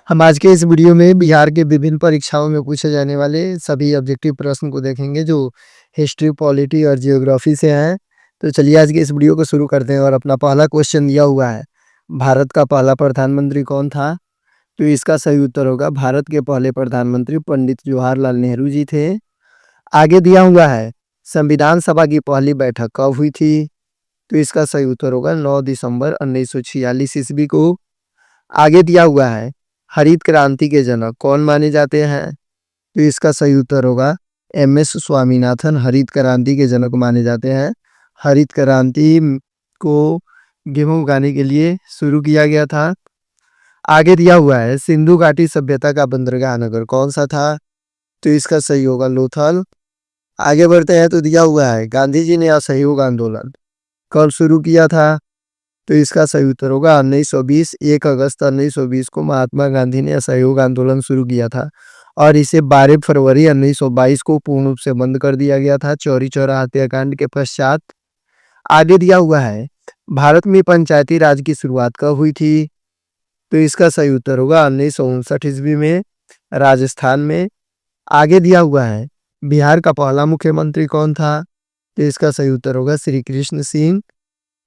हम आज के इस वीडियो में बिहार के विभिन्न परीक्षाओं में पूछे जाने वाले सभी ऑब्जेक्टिव प्रश्न को देखेंगे जो हिस्ट्री, पॉलिटी और जियोग्राफी से हैं। तो चलिए आज के इस वीडियो को शुरू करते हैं और अपना पहला क्वेश्चन दिया हुआ है, भारत का पहला प्रधानमंत्री कौन था? तो इसका सही उत्तर होगा भारत के पहले प्रधानमंत्री पंडित जवाहरलाल नेहरू जी थे। आगे दिया हुआ है, संविधान सभा की पहली बैठक कब हुई थी? तो इसका सही उत्तर होगा 9 दिसंबर 1946 ईस्वी को। आगे दिया हुआ है, हरित क्रांति के जनक कौन माने जाते हैं? तो इसका सही उत्तर होगा एम.एस. स्वामीनाथन हरित क्रांति के जनक माने जाते हैं। हरित क्रांति को गेहूं उगाने के लिए शुरू किया गया था। आगे दिया हुआ है, सिंधु घाटी सभ्यता का बंदरगाह नगर कौन सा था? तो इसका सही होगा लोथल। आगे बढ़ते हैं तो दिया हुआ है, गांधी जी ने असहयोग आंदोलन कब शुरू किया था? तो इसका सही उत्तर होगा 1920। 1 अगस्त 1920 को महात्मा गांधी ने असहयोग आंदोलन शुरू किया था और इसे 12 फरवरी 1922 को पूर्ण रूप से बंद कर दिया गया था चौरी चौरा हत्याकांड के पश्चात। आगे दिया हुआ है, भारत में पंचायती राज की शुरुआत कब हुई थी? तो इसका सही उत्तर होगा 1959 ईस्वी में राजस्थान में। आगे दिया हुआ है, बिहार का पहला मुख्यमंत्री कौन था? तो इसका सही उत्तर होगा श्री कृष्ण सिंह।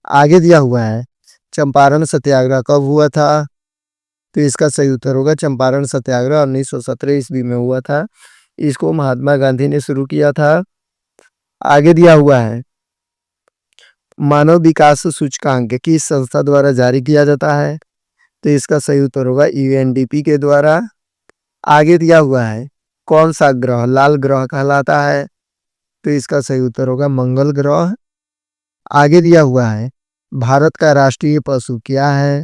आगे दिया हुआ है, चंपारण सत्याग्रह कब हुआ था? तो इसका सही उत्तर होगा चंपारण सत्याग्रह 1917 ईस्वी में हुआ था। इसको महात्मा गांधी ने शुरू किया था। आगे दिया हुआ है, मानव विकास सूचकांक किस संस्था द्वारा जारी किया जाता है? तो इसका सही उत्तर होगा यूएनडीपी के द्वारा। आगे दिया हुआ है, कौन सा ग्रह लाल ग्रह कहलाता है? तो इसका सही उत्तर होगा मंगल ग्रह। आगे दिया हुआ है, भारत का राष्ट्रीय पशु क्या है?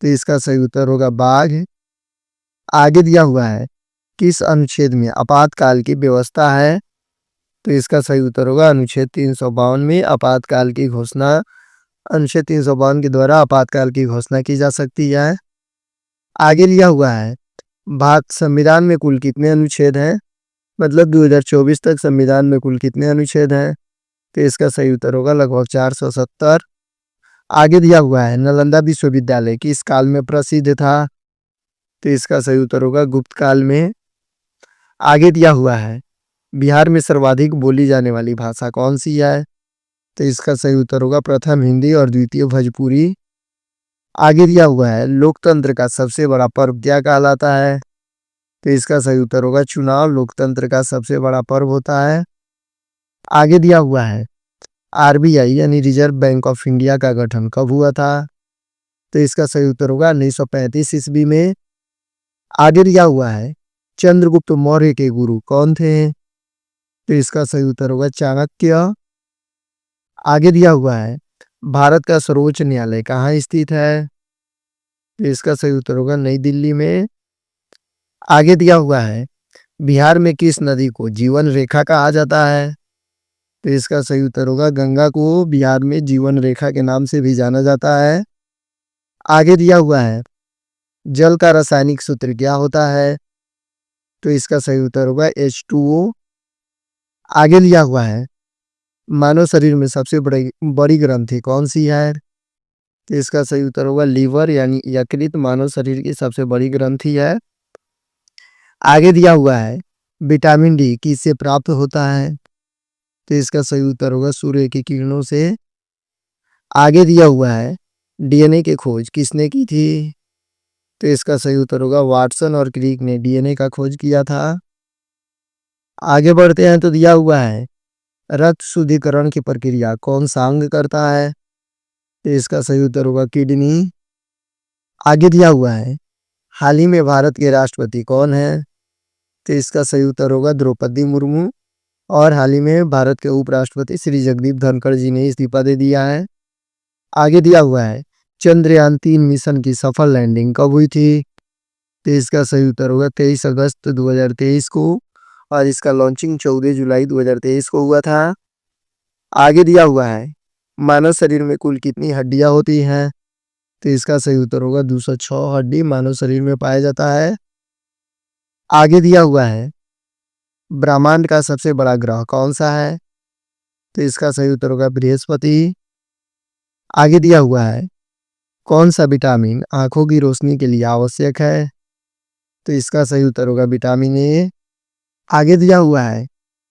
तो इसका सही उत्तर होगा बाघ। आगे दिया हुआ है, किस अनुच्छेद में आपातकाल की व्यवस्था है? तो इसका सही उत्तर होगा अनुच्छेद 352 में आपातकाल की घोषणा अनुच्छेद 352 के द्वारा आपातकाल की घोषणा की जा सकती है। आगे दिया हुआ है, भारत संविधान में कुल कितने अनुच्छेद हैं? मतलब 2024 तक संविधान में कुल कितने अनुच्छेद हैं? तो इसका सही उत्तर होगा लगभग 470। आगे दिया हुआ है, नालंदा विश्वविद्यालय किस काल में प्रसिद्ध था? तो इसका सही उत्तर होगा गुप्त काल में। आगे दिया हुआ है, बिहार में सर्वाधिक बोली जाने वाली भाषा कौन सी है? तो इसका सही उत्तर होगा प्रथम हिंदी और द्वितीय भोजपुरी। आगे दिया हुआ है, लोकतंत्र का सबसे बड़ा पर्व क्या कहलाता है? तो इसका सही उत्तर होगा चुनाव लोकतंत्र का सबसे बड़ा पर्व होता है। आगे दिया हुआ है, आरबीआई यानी रिजर्व बैंक ऑफ इंडिया का गठन कब हुआ था? तो इसका सही उत्तर होगा 1935 ईस्वी में। आगे दिया हुआ है, चंद्रगुप्त मौर्य के गुरु कौन थे? तो इसका सही उत्तर होगा चाणक्य। आगे दिया हुआ है, भारत का सर्वोच्च न्यायालय कहाँ स्थित है? तो इसका सही उत्तर होगा नई दिल्ली में। आगे दिया हुआ है, बिहार में किस नदी को जीवन रेखा कहा जाता है? तो इसका सही उत्तर होगा गंगा को बिहार में जीवन रेखा के नाम से भी जाना जाता है। आगे दिया हुआ है, जल का रासायनिक सूत्र क्या होता है? तो इसका सही उत्तर होगा H2O। आगे दिया हुआ है, मानव शरीर में सबसे बड़ी बड़ी ग्रंथि कौन सी है? तो इसका सही उत्तर होगा लीवर यानी यकृत मानव शरीर की सबसे बड़ी ग्रंथि है। आगे दिया हुआ है, विटामिन डी किससे प्राप्त होता है? तो इसका सही उत्तर होगा सूर्य की किरणों से। आगे दिया हुआ है, डीएनए की खोज किसने की थी? तो इसका सही उत्तर होगा वाटसन और क्रिक ने डीएनए का खोज किया था। आगे बढ़ते हैं तो दिया हुआ है, रक्त शुद्धिकरण की प्रक्रिया कौन सा अंग करता है? तो इसका सही उत्तर होगा किडनी। आगे दिया हुआ है, हाल ही में भारत के राष्ट्रपति कौन है? तो इसका सही उत्तर होगा द्रौपदी मुर्मू। और हाल ही में भारत के उपराष्ट्रपति श्री जगदीप धनखड़ जी ने इस्तीफा दे दिया है। आगे दिया हुआ है, चंद्रयान-3 मिशन की सफल लैंडिंग कब हुई थी? तो इसका सही उत्तर होगा 23 अगस्त 2023 को और इसका लॉन्चिंग 14 जुलाई 2023 को हुआ था। आगे दिया हुआ है, मानव शरीर में कुल कितनी हड्डियां होती हैं? तो इसका सही उत्तर होगा 206 हड्डी मानव शरीर में पाया जाता है। आगे दिया हुआ है, ब्रह्मांड का सबसे बड़ा ग्रह कौन सा है? तो इसका सही उत्तर होगा बृहस्पति। आगे दिया हुआ है, कौन सा विटामिन आंखों की रोशनी के लिए आवश्यक है? तो इसका सही उत्तर होगा विटामिन ए। आगे दिया हुआ है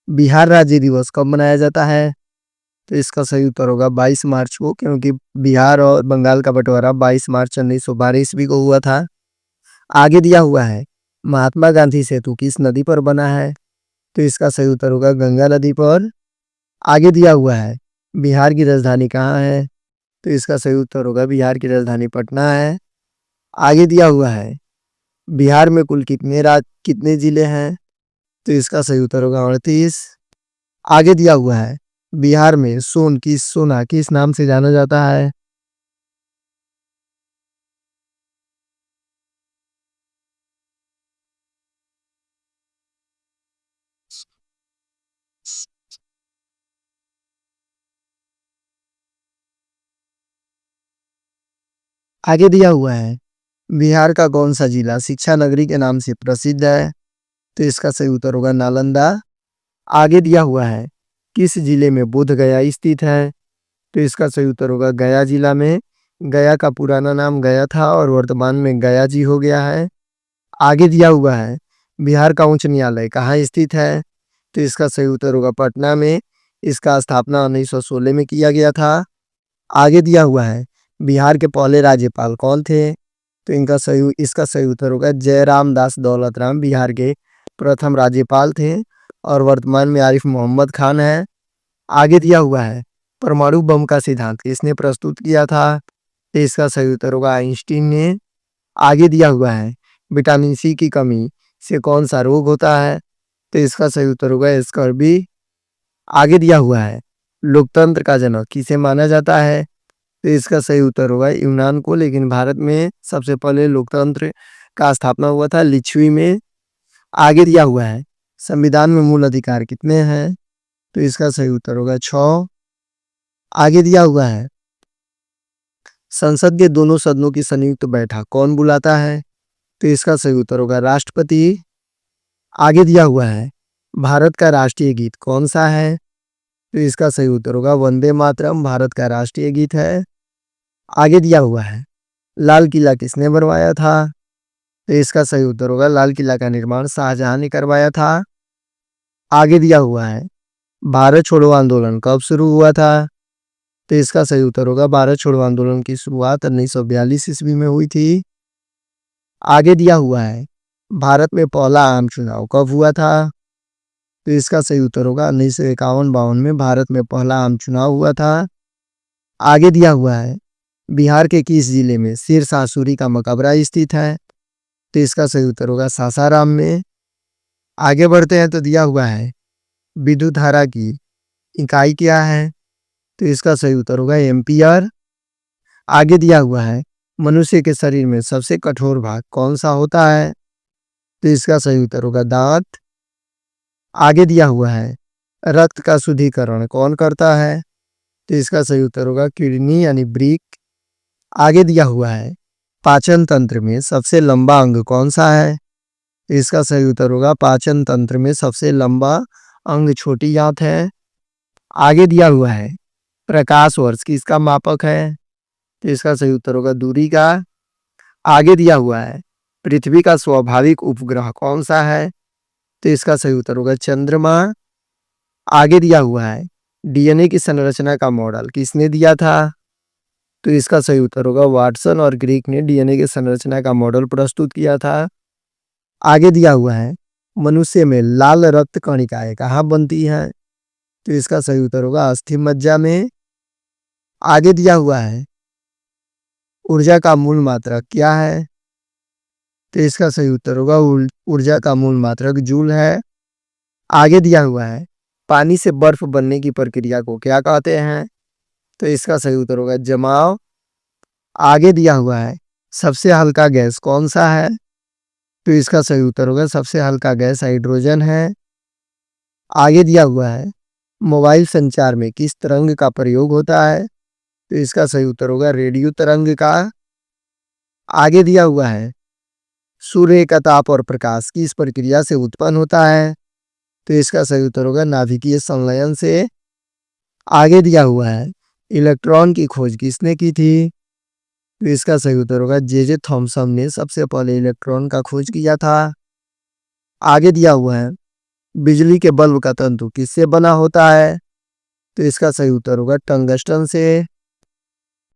बिहार राज्य दिवस कब मनाया जाता है? तो इसका सही उत्तर होगा 22 मार्च को, क्योंकि बिहार और बंगाल का बंटवारा 22 मार्च 1912 ईस्वी को हुआ था। आगे दिया हुआ है महात्मा गांधी सेतु किस नदी पर बना है? तो इसका सही उत्तर होगा गंगा नदी पर। आगे दिया हुआ है बिहार की राजधानी कहाँ है? तो इसका सही उत्तर होगा बिहार की राजधानी पटना है। आगे दिया हुआ है बिहार में कुल कितने जिले हैं? तो इसका सही उत्तर होगा 38। आगे दिया हुआ है बिहार में सोना किस नाम से जाना जाता है? आगे दिया हुआ है बिहार का कौन सा जिला शिक्षा नगरी के नाम से प्रसिद्ध है? तो इसका सही उत्तर होगा नालंदा। आगे दिया हुआ है किस जिले में बोध गया स्थित है? तो इसका सही उत्तर होगा गया जिला में। गया का पुराना नाम गया था और वर्तमान में गया जी हो गया है। आगे दिया हुआ है बिहार का उच्च न्यायालय कहाँ स्थित है? तो इसका सही उत्तर होगा पटना में। इसका स्थापना 1916 में किया गया था। आगे दिया हुआ है बिहार के पहले राज्यपाल कौन थे? तो इसका सही उत्तर होगा जयराम दास दौलत राम बिहार के प्रथम राज्यपाल थे और वर्तमान में आरिफ मोहम्मद खान है। आगे दिया हुआ है परमाणु बम का सिद्धांत किसने प्रस्तुत किया था? तो इसका सही उत्तर होगा आइंस्टीन ने। आगे दिया हुआ है विटामिन सी की कमी से कौन सा रोग होता है? तो इसका सही उत्तर होगा स्कर्वी। आगे दिया हुआ है लोकतंत्र का जनक किसे माना जाता है? तो इसका सही उत्तर होगा यूनान को, लेकिन भारत में सबसे पहले लोकतंत्र का स्थापना हुआ था लिच्छवी में। आगे दिया हुआ है संविधान में मूल अधिकार कितने हैं? तो इसका सही उत्तर होगा 6। आगे दिया हुआ है संसद के दोनों सदनों की संयुक्त बैठक कौन बुलाता है? तो इसका सही उत्तर होगा राष्ट्रपति। आगे दिया हुआ है भारत का राष्ट्रीय गीत कौन सा है? तो इसका सही उत्तर होगा वंदे मातरम भारत का राष्ट्रीय गीत है। आगे दिया हुआ है लाल किला किसने बनवाया था? तो इसका सही उत्तर होगा लाल किला का निर्माण शाहजहां ने करवाया था। आगे दिया हुआ है भारत छोड़ो आंदोलन कब शुरू हुआ था? तो इसका सही उत्तर होगा भारत छोड़ो आंदोलन की शुरुआत 1942 ईस्वी में हुई थी। आगे दिया हुआ है भारत में पहला आम चुनाव कब हुआ था? तो इसका सही उत्तर होगा 1951-52 में भारत में पहला आम चुनाव हुआ था। आगे दिया हुआ है बिहार के किस जिले में शेरशाह सूरी का मकबरा स्थित है? तो इसका सही उत्तर होगा सासाराम में। आगे बढ़ते हैं तो दिया हुआ है विद्युत धारा की इकाई क्या है? तो इसका सही उत्तर होगा एम्पियर। आगे दिया हुआ है मनुष्य के शरीर में सबसे कठोर भाग कौन सा होता है? तो इसका सही उत्तर होगा दांत। आगे दिया हुआ है रक्त का शुद्धिकरण कौन करता है? तो इसका सही उत्तर होगा किडनी यानी ब्रिक। आगे दिया हुआ है पाचन तंत्र में सबसे लंबा अंग कौन सा है? तो इसका सही उत्तर होगा पाचन तंत्र में सबसे लंबा अंग छोटी आंत है। आगे दिया हुआ है प्रकाश वर्ष किसका मापक है? तो इसका सही उत्तर होगा दूरी का। आगे दिया हुआ है पृथ्वी का स्वाभाविक उपग्रह कौन सा है? तो इसका सही उत्तर होगा चंद्रमा। आगे दिया हुआ है डीएनए की संरचना का मॉडल किसने दिया था? तो इसका सही उत्तर होगा वाटसन और ग्रीक ने डीएनए की संरचना का मॉडल प्रस्तुत किया था। आगे दिया हुआ है मनुष्य में लाल रक्त कणिकाएं कहाँ बनती हैं? तो इसका सही उत्तर होगा अस्थि मज्जा में। आगे दिया हुआ है ऊर्जा का मूल मात्रक क्या है? तो इसका सही उत्तर होगा ऊर्जा का मूल मात्रक जूल है। आगे दिया हुआ है पानी से बर्फ बनने की प्रक्रिया को क्या कहते हैं? तो इसका सही उत्तर होगा जमाव। आगे दिया हुआ है सबसे हल्का गैस कौन सा है? तो इसका सही उत्तर होगा सबसे हल्का गैस हाइड्रोजन है। आगे दिया हुआ है मोबाइल संचार में किस तरंग का प्रयोग होता है? तो इसका सही उत्तर होगा रेडियो तरंग का। आगे दिया हुआ है सूर्य का ताप और प्रकाश किस प्रक्रिया से उत्पन्न होता है? तो इसका सही उत्तर होगा नाभिकीय संलयन से। आगे दिया हुआ है इलेक्ट्रॉन की खोज किसने की थी? तो इसका सही उत्तर होगा जे थॉमसन ने सबसे पहले इलेक्ट्रॉन का खोज किया था। आगे दिया हुआ है बिजली के बल्ब का तंतु किससे बना होता है? तो इसका सही उत्तर होगा टंगस्टन से।